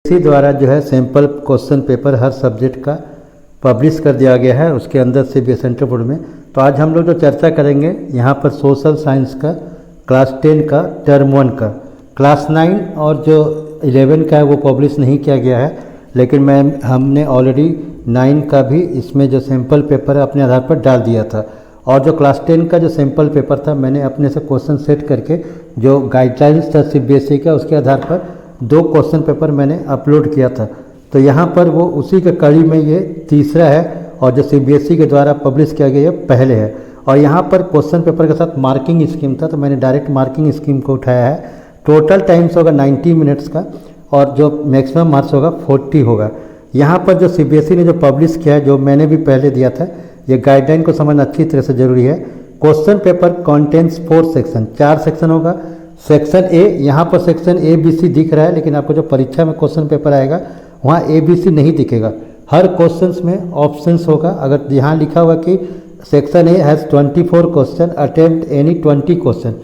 इसी द्वारा जो है सैम्पल क्वेश्चन पेपर हर सब्जेक्ट का पब्लिश कर दिया गया है उसके अंदर से भी सेंट्रल बोर्ड में। तो आज हम लोग जो चर्चा करेंगे यहाँ पर सोशल साइंस का क्लास 10 का टर्म 1 का, क्लास 9 और जो 11 का है वो पब्लिश नहीं किया गया है, लेकिन हमने ऑलरेडी 9 का भी इसमें जो सैम्पल पेपर है अपने आधार पर डाल दिया था। और जो क्लास 10 का जो सैम्पल पेपर था मैंने अपने से क्वेश्चन सेट करके जो गाइडलाइंस था सीबीएसई का उसके आधार पर 2 क्वेश्चन पेपर मैंने अपलोड किया था। तो यहाँ पर वो उसी के कड़ी में ये तीसरा है और जो सीबीएसई के द्वारा पब्लिश किया गया ये पहले है। और यहाँ पर क्वेश्चन पेपर के साथ मार्किंग स्कीम था तो मैंने डायरेक्ट मार्किंग स्कीम को उठाया है। टोटल टाइम्स होगा 90 मिनट्स का और जो मैक्सिमम मार्क्स होगा 40 होगा। यहाँ पर जो सीबीएसई ने जो पब्लिश किया है जो मैंने भी पहले दिया था, ये गाइडलाइन को समझना अच्छी तरह से जरूरी है। Question paper contains 4 section, 4 section होगा। सेक्शन ए, यहाँ पर सेक्शन ए बी सी दिख रहा है, लेकिन आपको जो परीक्षा में क्वेश्चन पेपर आएगा वहाँ ए बी सी नहीं दिखेगा। हर क्वेश्चंस में ऑप्शंस होगा। अगर यहाँ लिखा हुआ कि section A has 24 question, attempt any 20 question,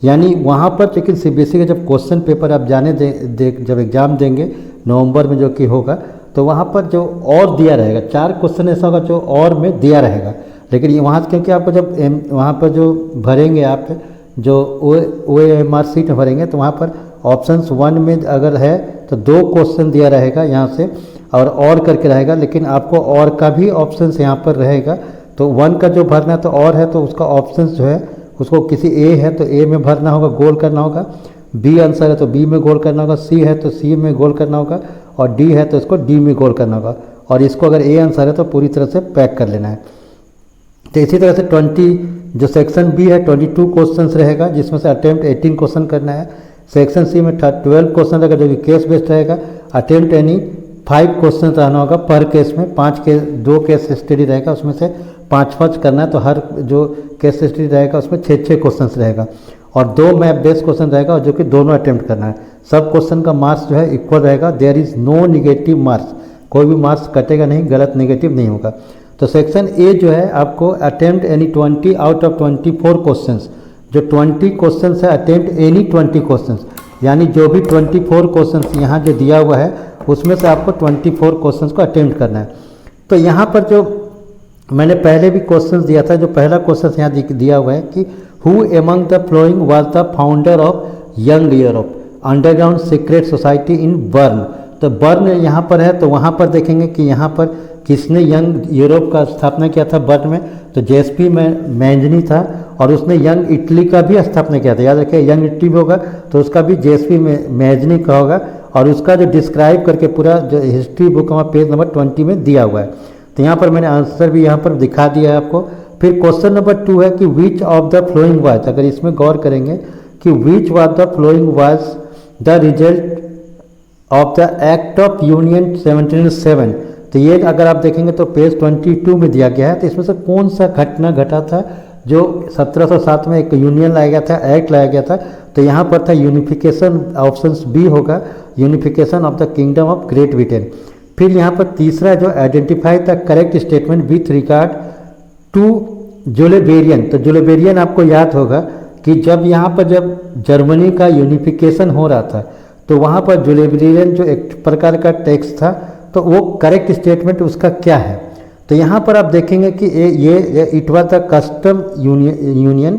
यानी वहाँ पर लेकिन सीबीएसई का जब क्वेश्चन पेपर आप जाने जब एग्ज़ाम देंगे नवंबर में जो कि होगा तो वहाँ पर जो और दिया रहेगा 4 क्वेश्चन ऐसा होगा जो और में दिया रहेगा। लेकिन ये वहाँ क्योंकि आपको जब वहाँ पर जो भरेंगे आप जो OMR सीट भरेंगे तो वहाँ पर ऑप्शंस 1 में अगर है तो 2 क्वेश्चन दिया रहेगा यहाँ से और करके रहेगा, लेकिन आपको और का भी ऑप्शंस यहाँ पर रहेगा। तो 1 का जो भरना है तो और है तो उसका ऑप्शंस जो है उसको किसी ए है तो ए में भरना होगा, गोल करना होगा। बी आंसर है तो बी में गोल करना होगा, सी है तो सी में गोल करना होगा और डी है तो इसको डी में गोल करना होगा। और इसको अगर ए आंसर है तो पूरी तरह से पैक कर लेना है। तो इसी तरह से 20 जो सेक्शन बी है 22 क्वेश्चंस रहेगा जिसमें से अटेम्प्ट 18 क्वेश्चन करना है। सेक्शन सी में 12 क्वेश्चन रहेगा जो कि केस बेस्ड रहेगा। अटेम्प्ट एनी 5 क्वेश्चन रहना होगा पर केस में, 2 केस स्टडी रहेगा उसमें से 5 करना है। तो हर जो केस स्टडी रहेगा उसमें 6 क्वेश्चन रहेगा और 2 मैप बेस्ड क्वेश्चन रहेगा और जो कि दोनों अटेम्प्ट करना है। सब क्वेश्चन का मार्क्स जो है इक्वल रहेगा। There is no negative marks, कोई भी मार्क्स कटेगा नहीं, गलत निगेटिव नहीं होगा। तो सेक्शन ए जो है आपको attempt any 20 out of 24 questions, जो 20 क्वेश्चंस है अटेम्प्ट एनी 20 क्वेश्चंस, यानी जो भी 24 क्वेश्चंस यहाँ जो दिया हुआ है उसमें से आपको 24 क्वेश्चंस को अटेम्प्ट करना है। तो यहाँ पर जो मैंने पहले भी क्वेश्चंस दिया था, जो पहला क्वेश्चन यहाँ दिया हुआ है कि who among the flowing was the founder of young Europe underground secret society in burn. तो बर्न यहाँ पर है तो वहाँ पर देखेंगे कि यहाँ पर किसने यंग यूरोप का स्थापना किया था बर्न में, तो जेएसपी में मैंजनी था और उसने यंग इटली का भी स्थापना किया था। याद रखिए यंग इटली भी होगा तो उसका भी जेएसपी में मैंजनी का होगा और उसका जो डिस्क्राइब करके पूरा जो हिस्ट्री बुक हमारा पेज नंबर 20 में दिया हुआ है। तो यहाँ पर मैंने आंसर भी यहाँ पर दिखा दिया है आपको। फिर क्वेश्चन नंबर 2 है कि which of the flowing was, अगर इसमें गौर करेंगे कि which of the flowing was the result of the act of union 1707। तो ये अगर आप देखेंगे तो पेज 22 में दिया गया है। तो इसमें से कौन सा घटना घटा था जो 1707 में एक यूनियन लाया गया था, एक्ट लाया गया था। तो यहाँ पर था यूनिफिकेशन, ऑप्शंस बी होगा unification of the kingdom of Great Britain. फिर यहाँ पर तीसरा जो identify the correct statement with regard to Zollverein. तो जुलेबेरियन आपको याद होगा कि जब यहाँ पर जब जर्मनी का यूनिफिकेशन हो रहा था तो वहाँ पर जुलेबेरियन जो एक प्रकार का टैक्स था तो वो करेक्ट स्टेटमेंट उसका क्या है। तो यहाँ पर आप देखेंगे कि ये it was the custom union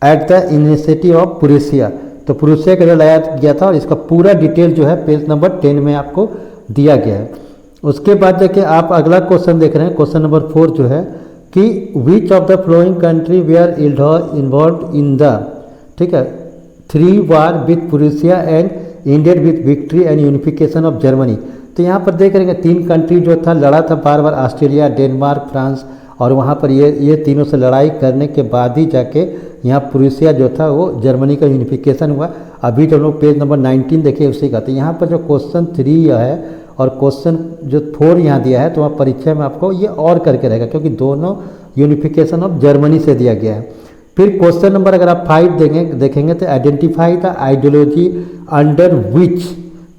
at the initiative of Prussia. तो प्रूसिया का जो लाया गया था और इसका पूरा डिटेल जो है पेज नंबर 10 में आपको दिया गया है। उसके बाद देखिए आप अगला क्वेश्चन देख रहे हैं, क्वेश्चन नंबर 4 जो है कि which of the following country we are involve in the, ठीक है, 3 war with Prussia and Indian with victory and unification of Germany. तो यहाँ पर देख रहे हैं 3 कंट्री जो था लड़ा था बार बार, ऑस्ट्रेलिया, डेनमार्क, फ्रांस, और वहाँ पर ये तीनों से लड़ाई करने के बाद ही जाके यहाँ प्रूसिया जो था वो जर्मनी का यूनिफिकेशन हुआ। अभी जो लोग पेज नंबर 19 देखिए उसी का। तो यहाँ पर जो क्वेश्चन 3 है और क्वेश्चन जो 4 यहाँ दिया है तो वहाँ परीक्षा में आपको ये और करके रहेगा क्योंकि दोनों यूनिफिकेशन ऑफ जर्मनी से दिया गया है। फिर क्वेश्चन नंबर अगर आप 5 देखेंगे तो identify the ideology under which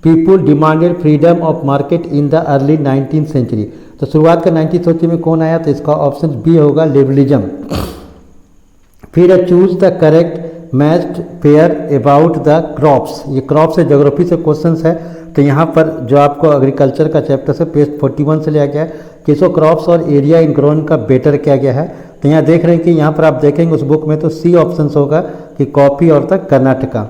people demanded freedom of market in the early 19th century. तो शुरुआत का 19th सेंचुरी में कौन आया तो इसका ऑप्शन बी होगा लिबरलिज्म। फिर choose the correct matched pair about the crops, ये क्रॉप से ज्योग्राफी से क्वेश्चंस है। तो यहाँ पर जो आपको एग्रीकल्चर का चैप्टर से पेज 41 से लिया गया है कि इसको क्रॉप्स और एरिया इन ग्रोन का बेटर किया गया है। तो यहाँ देख रहे हैं कि यहाँ पर आप देखेंगे उस बुक में तो सी ऑप्शन होगा कि कॉपी और तक कर्नाटका।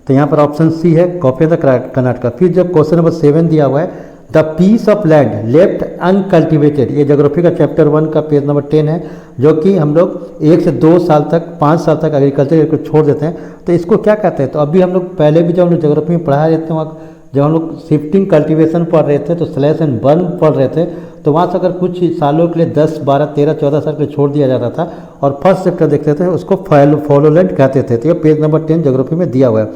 तो यहाँ पर ऑप्शन सी है कॉपी ऑफ द कर्नाटका। फिर जो क्वेश्चन नंबर 7 दिया हुआ है the piece of land left uncultivated, ये ज्योग्राफी का चैप्टर 1 का पेज नंबर 10 है, जो कि हम लोग 1 से 2 साल तक 5 साल तक एग्रीकल्चर को छोड़ देते हैं। तो इसको क्या कहते हैं? तो अभी हम लोग पहले भी जब हम लोग ज्योग्राफी में पढ़ा रहे थे वहाँ जब हम लोग शिफ्टिंग कल्टीवेशन पढ़ रहे थे तो स्लैश एंड बर्न पढ़ रहे थे, तो वहाँ से अगर कुछ सालों के लिए 10, 12, 13, 14 साल के लिए छोड़ दिया जाता था और फर्स्ट चैप्टर देखते थे उसको फॉलोलैंड कहते थे। तो ये पेज नंबर 10 ज्योग्राफी में दिया हुआ है।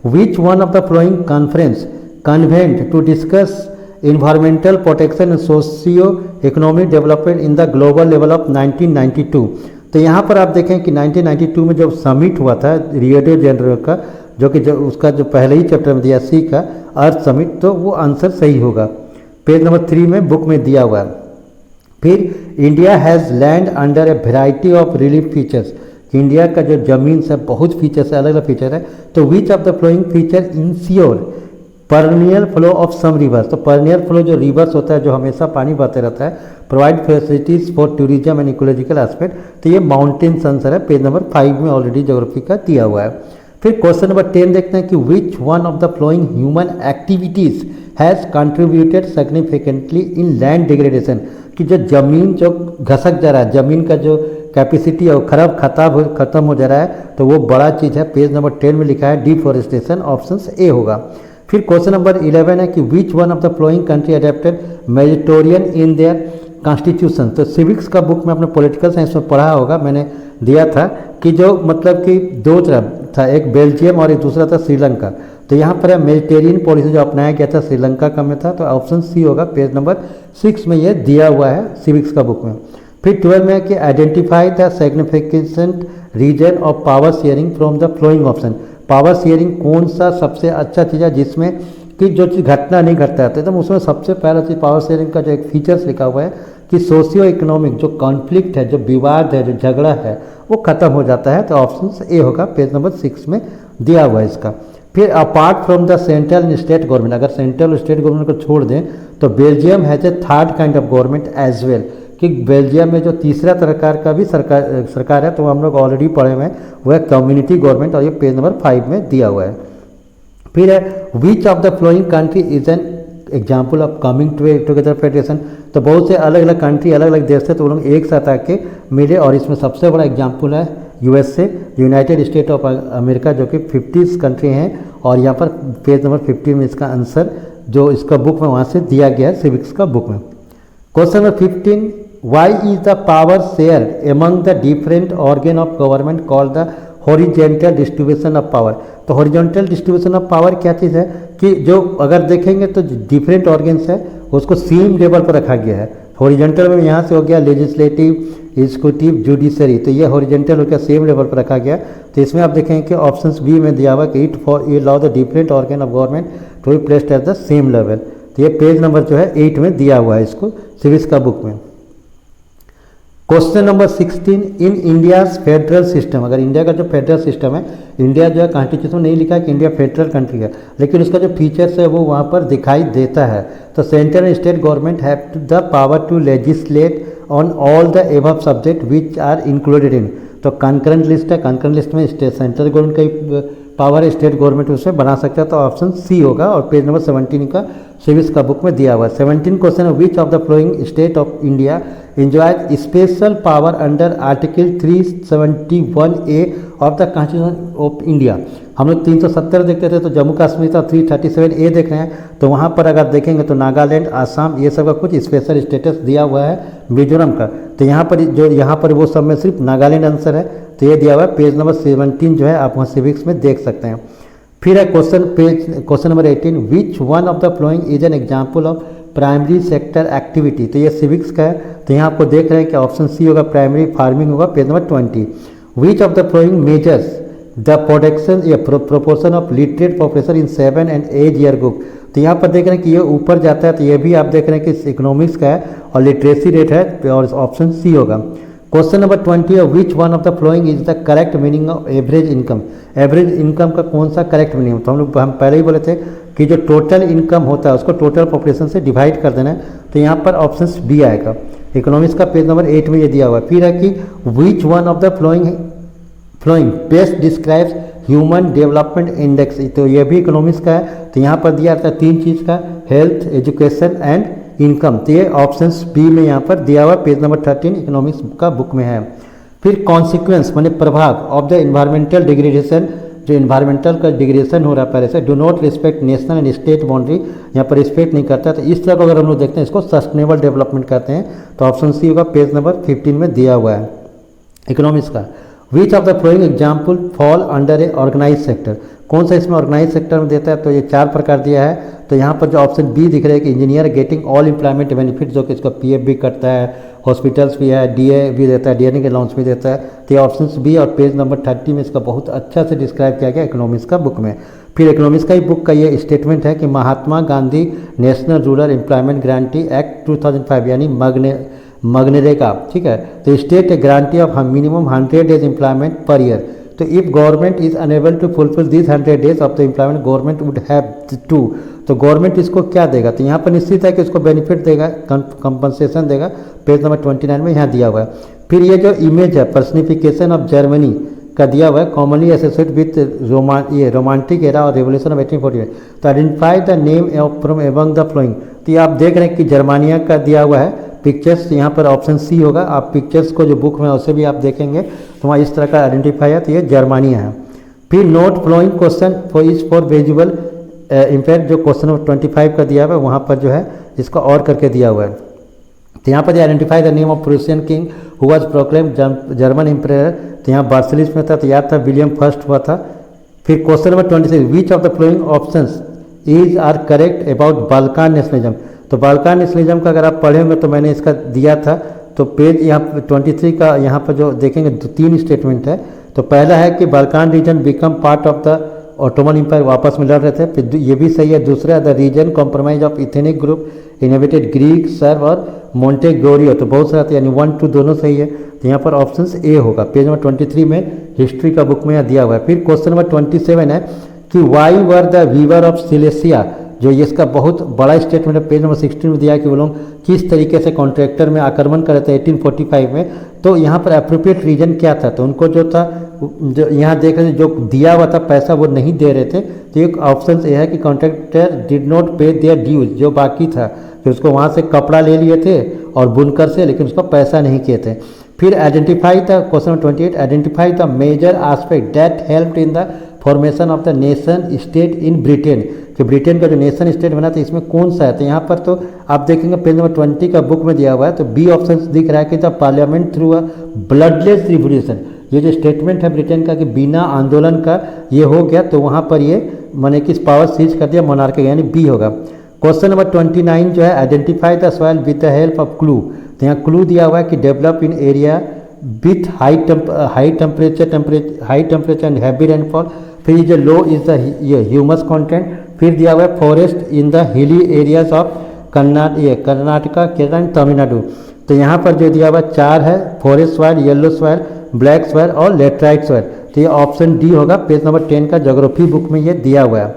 Which one of the following conference convened to discuss environmental protection and socio economic development in the global level of 1992। तो यहाँ पर आप देखें कि 1992 में जब समिट हुआ था रियो डे जेनेरो का, जो कि उसका जो पहले ही चैप्टर में दिया सी का अर्थ समिट, तो वो आंसर सही होगा। पेज नंबर 3 में बुक में दिया हुआ है। फिर India has land under a variety of relief features, India का जो जमीन से बहुत फीचर्स है, अलग अलग फीचर है। तो which of the following feature ensure perennial flow of some rivers, तो परनियल फ्लो जो रिवर्स होता है जो हमेशा पानी बहते रहता है, provide facilities for tourism and ecological aspect. तो ये माउंटेन्स आंसर है, पेज नंबर 5 में ऑलरेडी ज्योग्राफी का दिया हुआ है। फिर क्वेश्चन नंबर 10 देखते हैं कि which one of the flowing human activities has contributed significantly in land degradation, कि जो जमीन जो घसक जा रहा है, जमीन का जो कैपेसिटी है वो खत्म हो जा रहा है, तो वो बड़ा चीज़ है। पेज नंबर 10 में लिखा है डिफॉरेस्टेशन, ऑप्शन ए होगा। फिर क्वेश्चन नंबर 11 है कि which one of the following country adapted Mediterranean in their constitution. तो सिविक्स का बुक में अपने पॉलिटिकल साइंस में पढ़ा होगा, मैंने दिया था कि जो मतलब कि 2 तरफ था, एक बेल्जियम और एक दूसरा था श्रीलंका। तो यहाँ पर मेडिटेरियन पॉलिसी जो अपनाया गया था श्रीलंका का में था, तो ऑप्शन सी होगा। पेज नंबर 6 में ये दिया हुआ है सिविक्स का बुक में। फिर 12 में है कि identify the significant reason of power sharing from the following option. Power sharing कौन सा सबसे अच्छा चीज़ है जिसमें कि जो चीज़ घटना नहीं घटता है, तो उसमें सबसे पहला चीज़ पावर शेयरिंग का जो एक फीचर्स लिखा हुआ है कि सोशियो इकोनॉमिक जो कॉन्फ्लिक्ट है, जो विवाद है, जो झगड़ा है, वो खत्म हो जाता है। तो ऑप्शन ए होगा, पेज नंबर 6 में दिया हुआ है इसका। फिर apart from the central and state government, अगर सेंट्रल और स्टेट गवर्नमेंट को छोड़ दें तो Belgium has a third kind of government as well, कि बेल्जियम में जो तीसरा प्रकार का भी सरकार है, तो हम लोग ऑलरेडी पढ़े हुए हैं, वह कम्युनिटी गवर्नमेंट, और ये पेज नंबर 5 में दिया हुआ है। फिर है विच of the following country is an example of coming together federation. तो बहुत से अलग अलग कंट्री, अलग अलग देश से तो वो लोग एक साथ आके मिले, और इसमें सबसे बड़ा एग्जाम्पल है USA, United state of America, जो कि 50 कंट्री हैं। और यहाँ पर पेज नंबर 50 में इसका आंसर जो इसका बुक में वहाँ से दिया गया है सिविक्स का बुक में। Question number 15, why is the power share among the different organ of government called the horizontal distribution of power. तो हॉरिजेंटल डिस्ट्रीब्यूशन ऑफ पावर क्या चीज़ है कि जो अगर देखेंगे तो डिफरेंट ऑर्गन्स है उसको सेम लेवल पर रखा गया है। हॉरिजेंटल में यहाँ से हो गया लेजिस्लेटिव, एग्जीक्यूटिव, जुडिशरी, तो ये हॉरिजेंटल हो गया सेम लेवल पर रखा गया। तो इसमें आप देखेंगे कि ऑप्शन बी में दिया हुआ कि इट फॉर ये law the different organ of government to be placed at the same level. तो ये पेज नंबर जो है 8 में दिया हुआ है इसको सिविक्स का बुक में। Question number 16, in India's federal system, अगर इंडिया का जो फेडरल सिस्टम है, इंडिया जो है कॉन्स्टिट्यूशन में नहीं लिखा है कि इंडिया फेडरल कंट्री है, लेकिन उसका जो फीचर्स है वो वहाँ पर दिखाई देता है। तो central and state government have the power to legislate on all the above subject which are included in. तो कंकरेंट लिस्ट है, कंकरेंट लिस्ट में सेंट्रल गवर्नमेंट का पावर, स्टेट गवर्नमेंट उसमें बना सकता है, तो ऑप्शन सी होगा। और पेज नंबर 17 का सिविक्स का बुक में दिया हुआ है। 17 क्वेश्चन है, विच of the flowing state of India enjoys special power under article 371A of the constitution of India. हम लोग 370 देखते थे, तो जम्मू कश्मीर का 337A देख रहे हैं, तो वहाँ पर अगर देखेंगे तो नागालैंड, आसाम, ये सब का कुछ स्पेशल स्टेटस दिया हुआ है, मिजोरम का। तो यहाँ पर वो सब में सिर्फ नागालैंड आंसर है, तो ये दिया हुआ है पेज नंबर 17 जो है आप वहाँ सिविक्स में देख सकते हैं। फिर है question number 18, which one of the following is an example of primary sector activity. तो ये सिविक्स का है, तो यहाँ आपको देख रहे हैं कि ऑप्शन सी होगा, प्राइमरी फार्मिंग होगा, page number 20। Which of the following measures the production या proportion of literate population in 7 and 8 year group. तो यहाँ पर देख रहे हैं कि ये ऊपर जाता है, तो ये भी आप देख रहे हैं कि इकोनॉमिक्स का है और लिटरेसी रेट है, और ऑप्शन सी होगा। क्वेश्चन नंबर 20 है, which one of the following is the correct meaning of average income. Average income का कौन सा करेक्ट मीनिंग? तो हम पहले ही बोले थे कि जो टोटल इनकम होता है उसको टोटल पॉपुलेशन से डिवाइड कर देना है, तो यहाँ पर ऑप्शन बी आएगा। इकोनॉमिक्स का पेज नंबर 8 में ये दिया हुआ है। फिर है कि which one of the flowing best describes human development index, तो ये भी इकोनॉमिक्स का है। तो यहाँ पर दिया था 3 चीज़ का, हेल्थ, एजुकेशन एंड इनकम। तो ये ऑप्शन बी में यहाँ पर दिया हुआ पेज नंबर 13 इकोनॉमिक्स का बुक में है। फिर कॉन्सिक्वेंस माने प्रभाव ऑफ द इन्वायरमेंटल डिग्रेडेशन, जो इन्वायरमेंटल का डिग्रेडेशन हो रहा है पहले से, do not respect national and state boundary, यहाँ पर रिस्पेक्ट नहीं करता। तो इस तरह को अगर हम लोग देखते हैं इसको सस्टेनेबल डेवलपमेंट कहते हैं। तो ऑप्शन सी होगा पेज नंबर 15 में दिया हुआ है इकोनॉमिक्स का। Which of the following example fall under a organise sector, कौन सा इसमें ऑर्गेनाइज सेक्टर में देता है? तो ये 4 प्रकार दिया है। तो यहाँ पर जो ऑप्शन बी दिख रहा है कि engineer getting all employment benefit, जो कि इसका पीएफ भी कटता है, हॉस्पिटल्स भी है, डीए भी देता है, डीएनए के अलाउंस भी देता है। तो ये ऑप्शन बी और पेज नंबर 30 में इसका बहुत अच्छा से डिस्क्राइब किया गया इकोनॉमिक्स का बुक में। फिर इकोनॉमिक्स का ही बुक का ये स्टेटमेंट है कि Mahatma Gandhi national rural employment guarantee act 2005 यानी मनरेगा, ठीक है, तो state a guarantee of minimum 100 days employment per year. तो if government is unable to fulfil this 100 days of the employment government would have to, तो गवर्नमेंट इसको क्या देगा? तो यहाँ पर निश्चित है कि उसको बेनिफिट देगा, कंपनसेशन देगा। पेज नंबर 29 में यहाँ दिया हुआ है। फिर ये जो इमेज है पर्सनिफिकेशन ऑफ जर्मनी का दिया हुआ है, commonly associate with romantic era और रेवोल्यूशन ऑफ 1848। तो identify the name from among the flowing, तो ये आप देख रहे हैं कि जर्मानिया का दिया हुआ है पिक्चर्स, यहाँ पर ऑप्शन सी होगा। आप पिक्चर्स को जो बुक में उससे भी आप देखेंगे तो वहाँ इस तरह का आइडेंटिफाई है, तो ये जर्मानिया है। फिर note flowing question for visual impact, जो क्वेश्चन नंबर 25 का दिया हुआ है वहाँ पर जो है इसका और करके दिया हुआ है। तो यहाँ पर identify the name of Prussian king who was proclaim German emperor, तो यहाँ बार्सिलिस में था, तो याद था विलियम फर्स्ट हुआ था। फिर question number 26 which of the following options is are correct about Balkan nationalism, तो बाल्कान नेशनलिज्म का अगर आप पढ़ेंगे तो मैंने इसका दिया था। तो पेज यहाँ 23 का यहाँ पर जो देखेंगे 3 स्टेटमेंट है। तो पहला है कि Balkan region become part of the Ottoman empire, वापस में लड़ रहे थे, फिर ये भी सही है। दूसरा the region compromise of ethnic group inhabited Greek Serb और मोन्टेग्रोरियो, तो बहुत सारा, यानी 1 2 दोनों सही है। तो यहाँ पर ऑप्शन ए होगा पेज नंबर 23 में हिस्ट्री का बुक में यहाँ दिया हुआ है। फिर क्वेश्चन नंबर 27 है कि why were the weaver of Silesia, जो ये इसका बहुत बड़ा स्टेटमेंट है, पेज नंबर 16 में दिया है कि वो लोग किस तरीके से कॉन्ट्रैक्टर में आक्रमण करे थे 1845 में। तो यहाँ पर अप्रोप्रिएट रीजन क्या था? तो उनको जो था, जो यहाँ देख रहे थे, जो दिया हुआ था पैसा वो नहीं दे रहे थे। तो एक ऑप्शन ये है कि कॉन्ट्रैक्टर डिड नॉट पे देयर ड्यूज, जो बाकी था, कि उसको वहाँ से कपड़ा ले लिए थे और बुनकर से, लेकिन उसको पैसा नहीं किए थे। फिर identify the question number 28 identify the major aspect that helped in the formation of the nation state in Britain, कि ब्रिटेन का जो नेशन स्टेट बना था इसमें कौन सा है? तो यहाँ पर तो आप देखेंगे पेज नंबर 20 का बुक में दिया हुआ है। तो बी ऑप्शन दिख रहा है कि the parliament through a bloodless revolution, ये जो स्टेटमेंट है ब्रिटेन का कि बिना आंदोलन का ये हो गया, तो वहाँ पर ये माने कि पावर सीज कर दिया मोनार्की, यानी बी होगा। क्वेश्चन नंबर 29 जो है identify the soil with the help of clue, तो यहाँ क्लू दिया हुआ है कि develop in area with high temperature and heavy rainfall. फिर जो लो इज द ह्यूमस कंटेंट। फिर दिया हुआ है forest in the hilly areas of Karnataka, Kerala and Tamil Nadu. तो यहाँ पर जो दिया हुआ 4 है, forest soil, yellow soil, black soil और लेटराइट सॉइल। तो ये ऑप्शन डी होगा पेज नंबर 10 का ज्योग्राफी बुक में ये दिया हुआ है।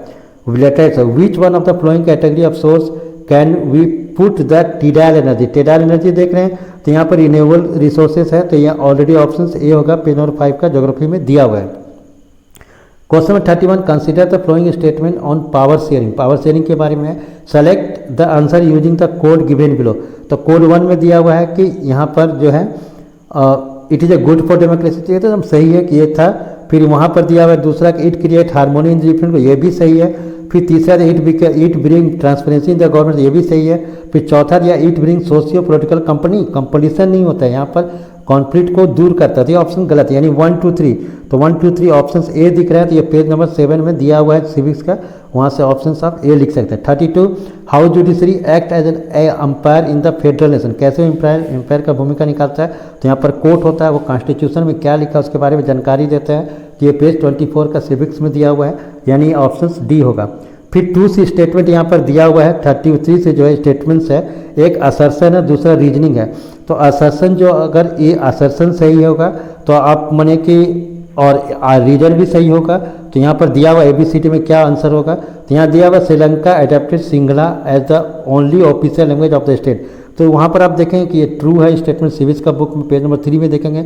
Laterite soil which one of the following category of source can we put the tidal energy, tidal energy देख रहे हैं, तो यहाँ पर रिन्यूएबल रिसोर्सेज है, तो यहाँ ऑलरेडी ऑप्शन ए होगा पेज नंबर 5 का ज्योग्राफी में दिया हुआ है। Question number 31 consider the following statement on power sharing, power sharing के बारे में select the answer using the code given below. तो कोड 1 में दिया हुआ है कि यहाँ पर जो है it is a good for democracy, तो ये तो सही है कि ये था। फिर वहाँ पर दिया हुआ है दूसरा कि it create harmony in different को, ये भी सही है। फिर तीसरा it bring transparency in the government, ये भी सही है। फिर चौथा दिया it bring socio political competition नहीं होता है, यहाँ पर कॉन्फ्लिक्ट को दूर करता है, तो ये ऑप्शन गलत है, यानी 1 2 3। तो 1 2 3 ऑप्शन ए दिख रहा है, तो ये पेज नंबर 7 में दिया हुआ है सिविक्स का, वहाँ से ऑप्शन आप ए लिख सकते हैं। 32 how judiciary act as an umpire in the federal nation, कैसे एम्पायर का भूमिका निकालता है? तो यहाँ पर कोर्ट होता है, वो कॉन्स्टिट्यूशन में क्या लिखा है उसके बारे में जानकारी देता है। तो ये पेज 24 का सिविक्स में दिया हुआ है, यानी ऑप्शन डी होगा। फिर 2C स्टेटमेंट यहाँ पर दिया हुआ है। 33 से जो है स्टेटमेंट्स है, एक असर्शन है, दूसरा रीजनिंग है। तो असर्शन जो अगर ये असर्शन सही होगा तो आप माने कि और रीजन भी सही होगा, तो यहाँ पर दिया हुआ ABCD में क्या आंसर होगा? तो यहाँ दिया हुआ Sri Lanka adapted Sinhala as the only official language of the state. तो वहाँ पर आप देखेंगे कि ये ट्रू है, स्टेटमेंट सिविक्स का बुक में पेज नंबर 3 में देखेंगे।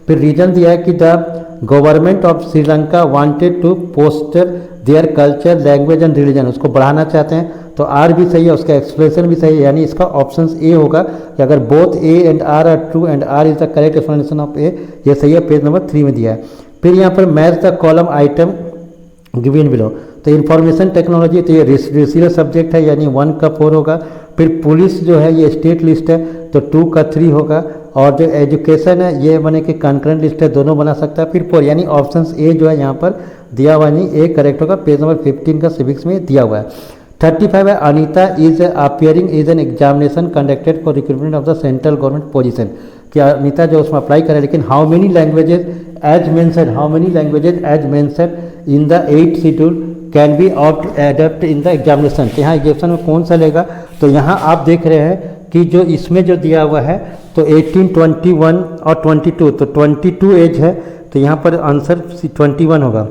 फिर रीजन दिया है कि the government of Sri Lanka wanted to foster their culture language and religion, उसको बढ़ाना चाहते हैं। तो आर भी सही है, उसका एक्सप्लेनेशन भी सही है, यानी इसका ऑप्शन ए होगा कि अगर both A and R are true and R is the correct explanation of A, ये सही है, पेज नंबर 3 में दिया है। फिर यहाँ पर match the column item given below, तो इन्फॉर्मेशन टेक्नोलॉजी, तो ये रिसीवर सब्जेक्ट है यानी 1 का 4 होगा। फिर पुलिस जो है ये स्टेट लिस्ट है तो 2 का 3 होगा। और जो एजुकेशन है ये बने कि कंकरेंट लिस्ट है, दोनों बना सकता है। फिर 4 यानी ऑप्शन ए जो है यहाँ पर दिया हुआ नहीं, ए करेक्ट होगा, पेज नंबर 15 का सिविक्स में दिया हुआ है। 35 है Anita is appearing is an examination conducted for recruitment of the central government position, कि अनीता जो उसमें अप्लाई करे, लेकिन how many languages as mention, how many languages as mention in the 8th schedule can be opt adapt in the examination, तो यहाँ examination में कौन सा लेगा। तो यहाँ आप देख रहे हैं कि जो इसमें जो दिया हुआ है तो 18, 21 और 22, तो 22 एज है, तो यहाँ पर आंसर 21 होगा।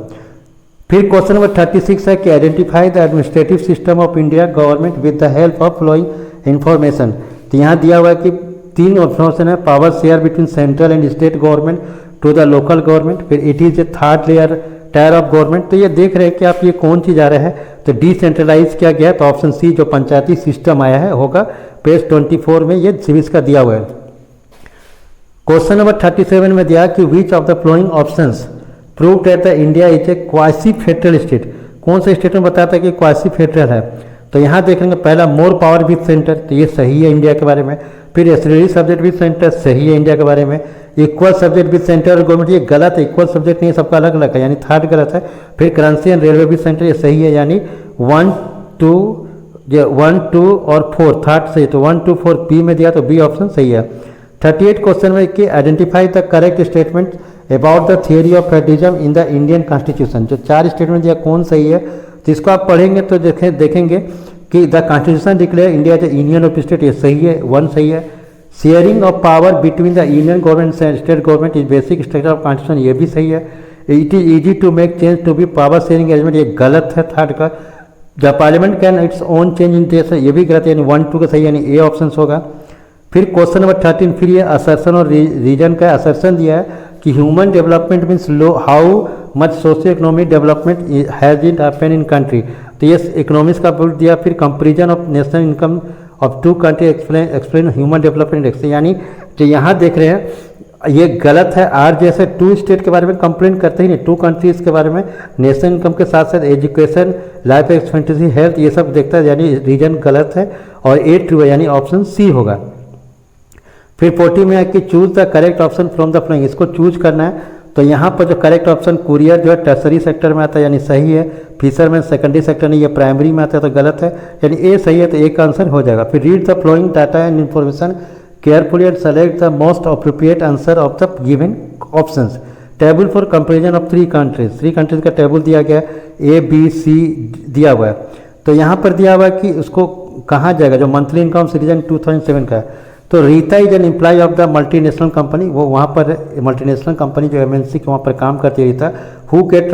फिर क्वेश्चन नंबर 36 है कि identify the administrative system of India government with the help of following information, तो यहाँ दिया हुआ है कि 3 ऑप्शन है, power share between central and state government to the local government, फिर it is a third layer tier of government. तो ये देख रहे हैं कि आप ये कौन चीज़ आ रहा है, तो डिसेंट्रलाइज किया गया, तो ऑप्शन सी जो पंचायती सिस्टम आया है होगा, पेज 24 में ये सिविक्स का दिया हुआ है। क्वेश्चन नंबर 37 में दिया कि which of the following options prove that the India is a quasi federal state, कौन सा स्टेट में बताता है कि क्वासी फेडरल है। तो यहाँ देखेंगे पहला मोर पावर विद सेंटर, तो ये सही है इंडिया के बारे में। फिर एसोसिएटेड सब्जेक्ट विद सेंटर, सही है इंडिया के बारे में। इक्वल सब्जेक्ट विद सेंटर और गवर्नमेंट, ये गलत है, इक्वल सब्जेक्ट नहीं, सबका अलग अलग है, यानी थर्ड गलत है। फिर currency and railway with centre, ये सही है, यानी 1, 2 और 4 थर्ड सही, तो 1, 2, 4 बी में दिया, तो बी ऑप्शन सही है। 38 क्वेश्चन में कि identify the correct statement about the theory of federalism in the Indian constitution, जो 4 स्टेटमेंट दिया कौन सही है, जिसको आप पढ़ेंगे तो देखेंगे कि the constitution declare India as union of state, ये सही है, 1 सही है। Sharing of power between the union government and state government is basic structure of constitution, ये भी सही है। It is easy to make change to be power sharing arrangement, ये गलत है थर्ड का। The parliament can its own change in देश, ये भी गलत है, यानी 1, 2 का सही, यानी ए ऑप्शन होगा। फिर क्वेश्चन नंबर 13, फिर ये असर्शन और रीजन का असर्शन दिया है कि human development means low how much socio economic development has it happen in country, तो ये इकोनॉमिक्स का बुक दिया। फिर comparison of national income of 2 country explain human development index, यानी जो यहाँ देख रहे हैं ये गलत है। आर जैसे 2 स्टेट के बारे में कंप्लेन करते ही नहीं, 2 कंट्रीज के बारे में नेशनल इनकम के साथ साथ एजुकेशन, लाइफ एक्सपेक्टेंसी, हेल्थ, ये सब देखता है, यानी रीजन गलत है और ए ट्रू है, यानी ऑप्शन सी होगा। फिर 40 में है कि choose the correct option from the flowing, इसको चूज करना है। तो यहाँ पर जो करेक्ट ऑप्शन कुरियर जो है टर्सरी सेक्टर में आता है, यानी सही है। फिशरमैन सेकेंडरी सेक्टर नहीं, ये प्राइमरी में आता है, तो गलत है, यानी ए सही है, तो ए का आंसर हो जाएगा। फिर read the flowing data and information carefully and select the most appropriate answer of the given options. Table for comparison of 3 countries, 3 countries का टेबल दिया गया, ए बी सी दिया हुआ है। तो यहाँ पर दिया हुआ है कि उसको कहाँ जाएगा, जो मंथली इनकम सीरीजन 2007 का है। तो Rita is an employ of the multinational company, वो वहाँ पर मल्टीनेशनल कंपनी जो MNC के वहाँ पर काम करती है Rita, who get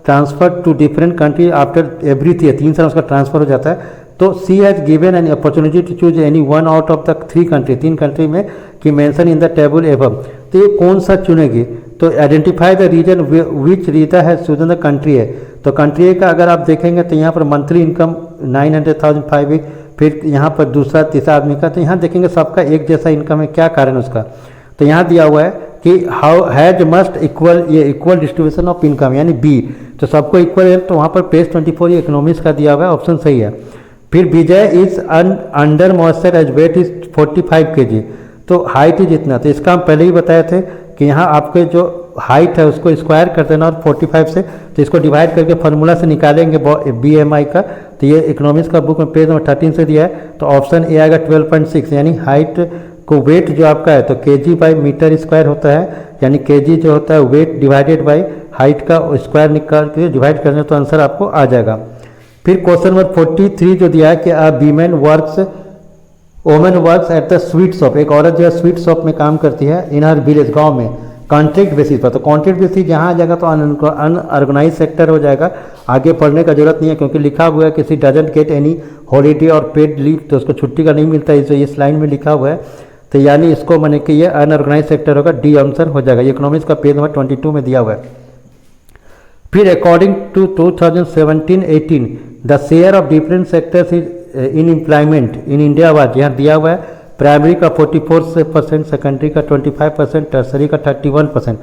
transfer to different country after every 3 साल उसका ट्रांसफर हो जाता है। तो she has given an opportunity to choose any 1 out of the 3 country, 3 country में कि mention in the table above, तो ये कौन सा चुनेगी। तो identify the reason which Rita has chosen the country है, तो कंट्री का अगर आप देखेंगे तो यहाँ पर मंथली इनकम 900,005, फिर यहाँ पर दूसरा तीसरा आदमी का, तो यहाँ देखेंगे सबका एक जैसा इनकम है, क्या कारण उसका। तो यहाँ दिया हुआ है कि हाउ हैज मस्ट इक्वल, ये इक्वल डिस्ट्रीब्यूशन ऑफ इनकम, यानी बी, तो सबको इक्वल है, तो वहाँ पर पेज 24 ये इकोनॉमिक्स का दिया हुआ है, ऑप्शन सही है। फिर Vijay is under moisture age weight is 45 kg, तो हाइट इज इतना, तो इसका हम पहले ही बताए थे कि यहाँ आपके जो हाइट है उसको स्क्वायर कर देना और 45 से, तो इसको डिवाइड करके फार्मूला से निकालेंगे BMI का, तो ये इकोनॉमिक्स का बुक में पेज नंबर 13 से दिया है, तो ऑप्शन ए आएगा 12.6, यानी हाइट को वेट जो आपका है तो kg/मीटर² होता है, यानी kg जो होता है वेट डिवाइडेड बाई हाइट का स्क्वायर निकाल के डिवाइड करने, तो आंसर आपको आ जाएगा। फिर क्वेश्चन नंबर 43 जो दिया है कि women works at the sweet shop, एक औरत जो है स्वीट शॉप में काम करती है इन हर विलेज, गांव में, कॉन्ट्रैक्ट बेसिस पर, तो कॉन्ट्रैक्ट बेसिस जहाँ आ जाएगा तो अनऑर्गेनाइज सेक्टर हो जाएगा, आगे पढ़ने का जरूरत नहीं है, क्योंकि लिखा हुआ है किसी डजंट गेट एनी हॉलीडे और पेड लीव, तो उसको छुट्टी का नहीं मिलता है, इस लाइन में लिखा हुआ है। तो यानी इसको मैंने कि ये अनऑर्गेनाइज सेक्टर होगा, डी आंसर हो जाएगा। इकोनॉमिक्स का पेज नंबर 22 में दिया हुआ है। फिर according to 2017-18 the share of different sectors in employment in India was, यहाँ दिया हुआ है प्राइमरी का 44%, सेकेंडरी का 25%, टर्सरी का 31%।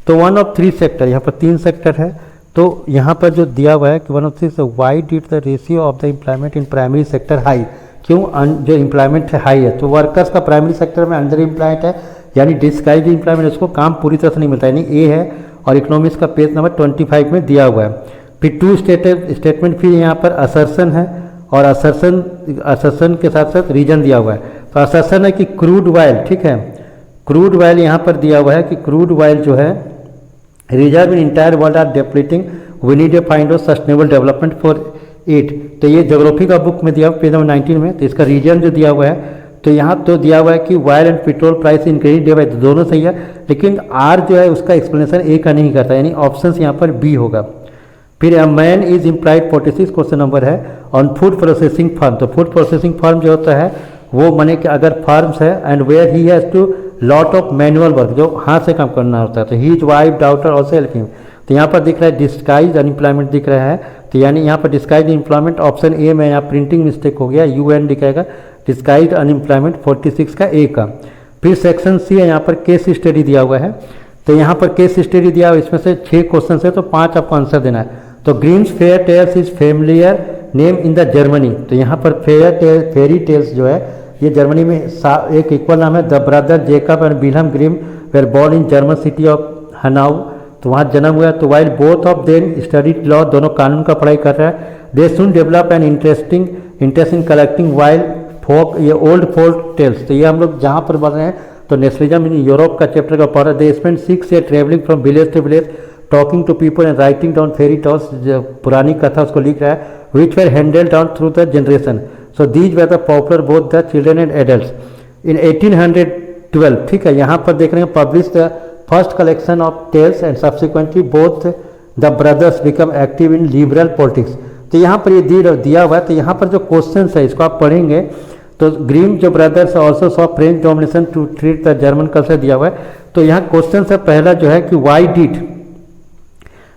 तो वन ऑफ थ्री सेक्टर, यहाँ पर 3 सेक्टर है। तो यहाँ पर जो दिया हुआ है कि one of three, Y did the ratio of the employment in primary sector high, क्यों जो एम्प्लॉयमेंट है हाई है, तो वर्कर्स का प्राइमरी सेक्टर में अंडर एम्प्लॉयड है, यानी डिस्गाइज एम्प्लॉयमेंट, उसको काम पूरी तरह से नहीं मिलता, यानी ए है। और इकोनॉमिक्स का पेज नंबर 25 में दिया हुआ है। फिर 2 स्टेटमेंट, फिर यहाँ पर असर्शन है, और असर्शन के साथ साथ रीजन दिया हुआ है। तो असर्शन है कि क्रूड ऑयल, ठीक है, क्रूड ऑयल यहाँ पर दिया हुआ है कि क्रूड ऑयल जो है reserve in entire world are depleting, we need a find out sustainable development for it. तो ये ज्योग्राफी का बुक में दिया हुआ पेज नंबर 19 में। तो इसका रीजन जो दिया हुआ है, तो यहाँ तो दिया हुआ है कि oil and petrol price increase day by, तो दोनों सही है, लेकिन आर जो है उसका एक्सप्लेनेशन ए का नहीं करता, यानी ऑप्शन यहाँ पर बी होगा। फिर a man is employed 46 question number है ऑन फूड प्रोसेसिंग फार्म। तो फूड प्रोसेसिंग फार्म जो होता है वो माने कि अगर फार्म्स है and where he has to lot of manual work, जो हाथ से काम करना होता है। तो he is wife daughter also helping. तो यहाँ पर दिख रहा है डिस्गाइज अनएम्प्लॉयमेंट दिख रहा है, तो यानी यहाँ पर डिस्गाइज एम्प्लॉयमेंट ऑप्शन ए में, यहाँ प्रिंटिंग मिस्टेक हो गया, UN दिखाएगा, डिस्गाइज अनएम्प्लॉयमेंट 46 का ए का। फिर सेक्शन सी है, यहाँ पर केस स्टडी दिया हुआ है। तो यहाँ पर केस स्टडी दिया हुआ, इसमें से 6 क्वेश्चन है, तो 5 आपको आंसर देना है। तो Grimm's fairy tales is familiar name in the Germany. तो यहाँ पर फेरी टेल्स जो है ये जर्मनी में एक इक्वल नाम है। The brother Jacob and Wilhelm Grimm were born in German city of Hanau, तो वहाँ जन्म हुआ। तो while both of them studied law, दोनों कानून का पढ़ाई कर रहा है। They soon develop an interest in collecting wild folk, ये ओल्ड फोक टेल्स। तो ये हम लोग जहाँ पर बढ़ रहे हैं तो नेशनलिज्म इन यूरोप का चैप्टर का पढ़ रहे। They spend 6 year travelling from village to village talking to people and writing down fairy tales, जो पुरानी कथा उसको लिख रहा है, which were handed down through the generation. So these were the popular both the children and adults in 1812। ठीक है, यहाँ पर देख रहे हैं publish the first collection of tales and subsequently both the brothers become active in liberal politics. तो यहाँ पर ये दिया हुआ है। तो यहाँ पर जो क्वेश्चन है इसको आप पढ़ेंगे तो ग्रीम जो brothers also saw French domination to threat the German culture दिया हुआ है। तो यहाँ क्वेश्चन से पहला जो है कि why did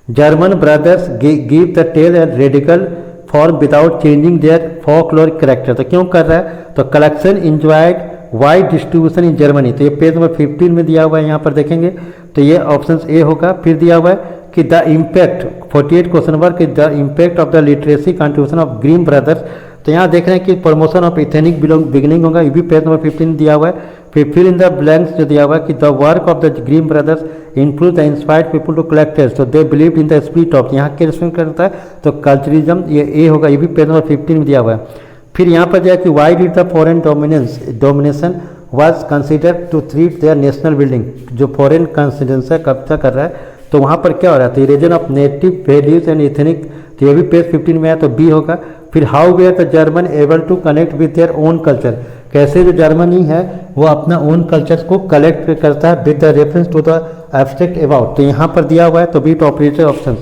German brothers give the tale and radical form without changing their folkloric character. तो क्यों कर रहा है, तो collection enjoyed wide distribution in Germany. तो ये पेज नंबर 15 में दिया हुआ है, यहाँ पर देखेंगे तो ये ऑप्शन ए होगा। फिर दिया हुआ है कि द इम्पैक्ट 48 क्वेश्चन नंबर कि the impact of the literacy contribution of Grimm brothers. तो यहाँ देख रहे हैं कि प्रमोशन ऑफ इथेनिक बिगिनिंग होगा, ये भी पेज नंबर 15 दिया हुआ है। फिर फिल इन द ब्लैंक्स जो दिया हुआ है कि the work of the Grimm brothers influence the inspired people to collectors, तो they believe in the spirit of, यहाँ के रिस्पेक्ट करता है तो कल्चरिज्म, ये ए होगा, ये भी पेज नंबर 15 में दिया हुआ है। फिर यहाँ पर जाए कि why did the foreign domination was consider to threat their national building, जो फॉरेन कंसिडेंस कब्जा कर रहा है तो वहाँ पर क्या हो रहा है, reason of native values and ethnic, तो ये भी पेज 15 में है तो बी होगा। फिर how were the German able to connect with their own culture, कैसे जो जर्मनी है वो अपना ओन कल्चर को कलेक्ट करता है with the reference to the abstract about. तो यहाँ पर दिया हुआ है तो बी टॉपरेटर ऑप्शन।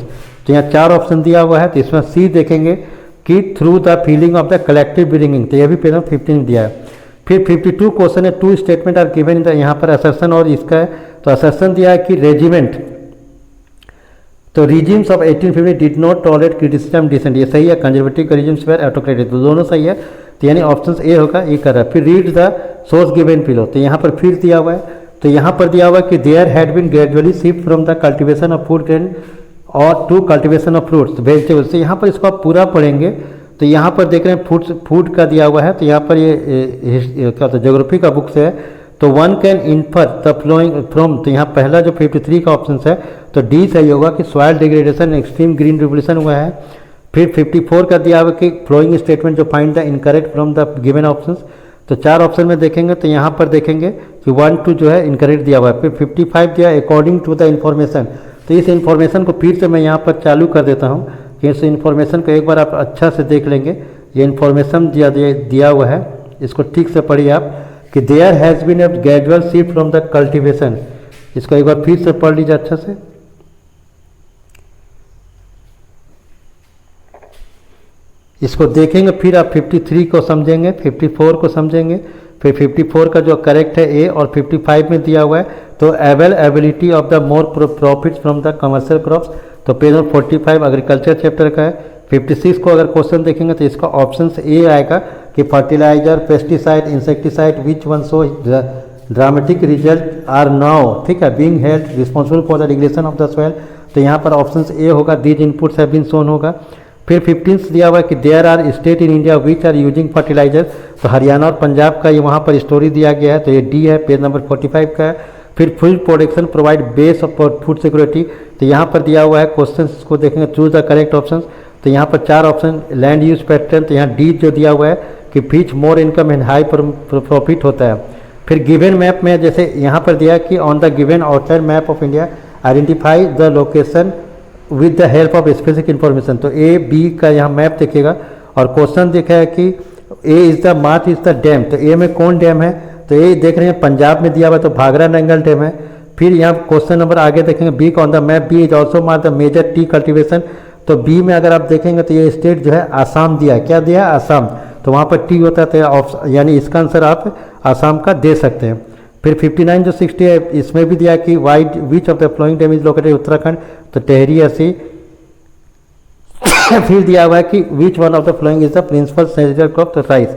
तो यहाँ 4 ऑप्शन दिया हुआ है, तो इसमें सी देखेंगे कि through the feeling of the collective belonging, तो यह भी पेज 15 दिया है। फिर 52 क्वेश्चन है, 2 statement are given in the, यहाँ पर असर्शन और इसका है तो असर्शन दिया है कि रेजिमेंट, तो regimes of 1850 did not tolerate criticism dissent, ये सही है। कंजर्वेटिव रिजिम्स वेर ऑटोक्रेटिक, तो दोनों सही है, तो यानी ऑप्शन ए होगा, ये कर रहा है। फिर read the source given below, तो यहाँ पर फिर दिया हुआ है, तो यहाँ पर दिया हुआ है कि there had been gradually shift from the cultivation of food grain और to cultivation of fruits vegetables. तो यहाँ पर इसको आप पूरा पढ़ेंगे तो यहाँ पर देख रहे हैं फूड का दिया हुआ है, तो यहाँ पर ये क्या होता है ज्योग्राफी का बुक से है। तो one can infer the following from, तो यहाँ पहला जो 53 का ऑप्शन है तो डी सही होगा कि soil degradation extreme green revolution हुआ है। फिर 54 का दिया हुआ कि फ्लोइंग स्टेटमेंट जो find the incorrect from the given options, तो 4 ऑप्शन में देखेंगे तो यहाँ पर देखेंगे कि 1 2 जो है इनकरेक्ट दिया हुआ है। फिर 55 दिया अकॉर्डिंग टू द इन्फॉर्मेशन, तो इस इन्फॉर्मेशन को फिर से मैं यहाँ पर चालू कर देता हूँ कि इस इन्फॉर्मेशन को एक बार आप अच्छा से देख लेंगे। ये इन्फॉर्मेशन दिया हुआ है, इसको ठीक से पढ़िए आप कि there has been a gradual shift from the cultivation, इसको एक बार फिर से पढ़ लीजिए अच्छा से। इसको देखेंगे, फिर आप 53 को समझेंगे, 54 को समझेंगे, फिर 54 का जो करेक्ट है ए, और 55 में दिया हुआ है तो availability of the more profits from the commercial crops, तो पेज नंबर 45 एग्रीकल्चर चैप्टर का है। 56 को अगर क्वेश्चन देखेंगे तो इसका ऑप्शन ए आएगा कि fertiliser, pesticide, insecticide which one show dramatic result are now, ठीक है, being held responsible for the regulation of the soil, तो यहाँ पर ऑप्शन ए होगा, these inputs have been shown होगा। फिर 15 दिया हुआ है कि there are state in India which are using fertiliser, तो हरियाणा और पंजाब का ये वहाँ पर स्टोरी दिया गया है, तो ये डी है, पेज नंबर 45 का है। फिर food production provide base of food security, तो यहाँ पर दिया हुआ है क्वेश्चन को देखेंगे, चूज द करेक्ट ऑप्शन, तो यहाँ पर 4 ऑप्शन, लैंड यूज पैटर्न, तो यहाँ डी जो दिया हुआ है कि which more income and high profit होता है। फिर गिवन मैप में जैसे यहाँ पर दिया कि on the given outline map of India identify the location with the help of specific information, तो ए बी का यहाँ मैप देखिएगा, और क्वेश्चन देखा है कि A is the march is the dam, तो ए में कौन डैम है, तो ये देख रहे हैं पंजाब में दिया हुआ तो भागरा नंगल डैम है। फिर यहाँ क्वेश्चन नंबर आगे देखेंगे, B on the map B is also mark the major tea cultivation, तो बी में अगर आप देखेंगे तो ये स्टेट जो है आसाम दिया है, क्या दिया है, आसाम, तो वहाँ पर टी होता है, यानी इसका आंसर आप आसाम का दे सकते हैं। फिर 59 जो 60 है इसमें भी दिया कि wide which of the following dam is located Uttarakhand, तो टेहरी ऐसी। फिर दिया हुआ है कि which one of the following is the principal cereal crop, तो राइस,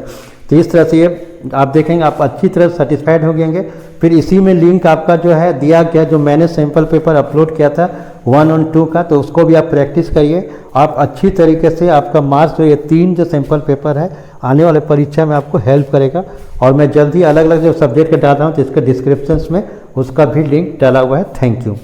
तो इस तरह से ये आप देखेंगे आप अच्छी तरह सेटिस्फाइड हो जाएंगे। फिर इसी में लिंक आपका जो है दिया गया, जो मैंने सैम्पल पेपर अपलोड किया था 1 और 2 का, तो उसको भी आप प्रैक्टिस करिए, आप अच्छी तरीके से आपका मार्क्स जो ये 3 जो सैम्पल पेपर है आने वाले परीक्षा में आपको हेल्प करेगा। और मैं जल्दी अलग अलग जो सब्जेक्ट के डाल रहा हूँ तो इसके डिस्क्रिप्शन में उसका भी लिंक डाला हुआ है। Thank you.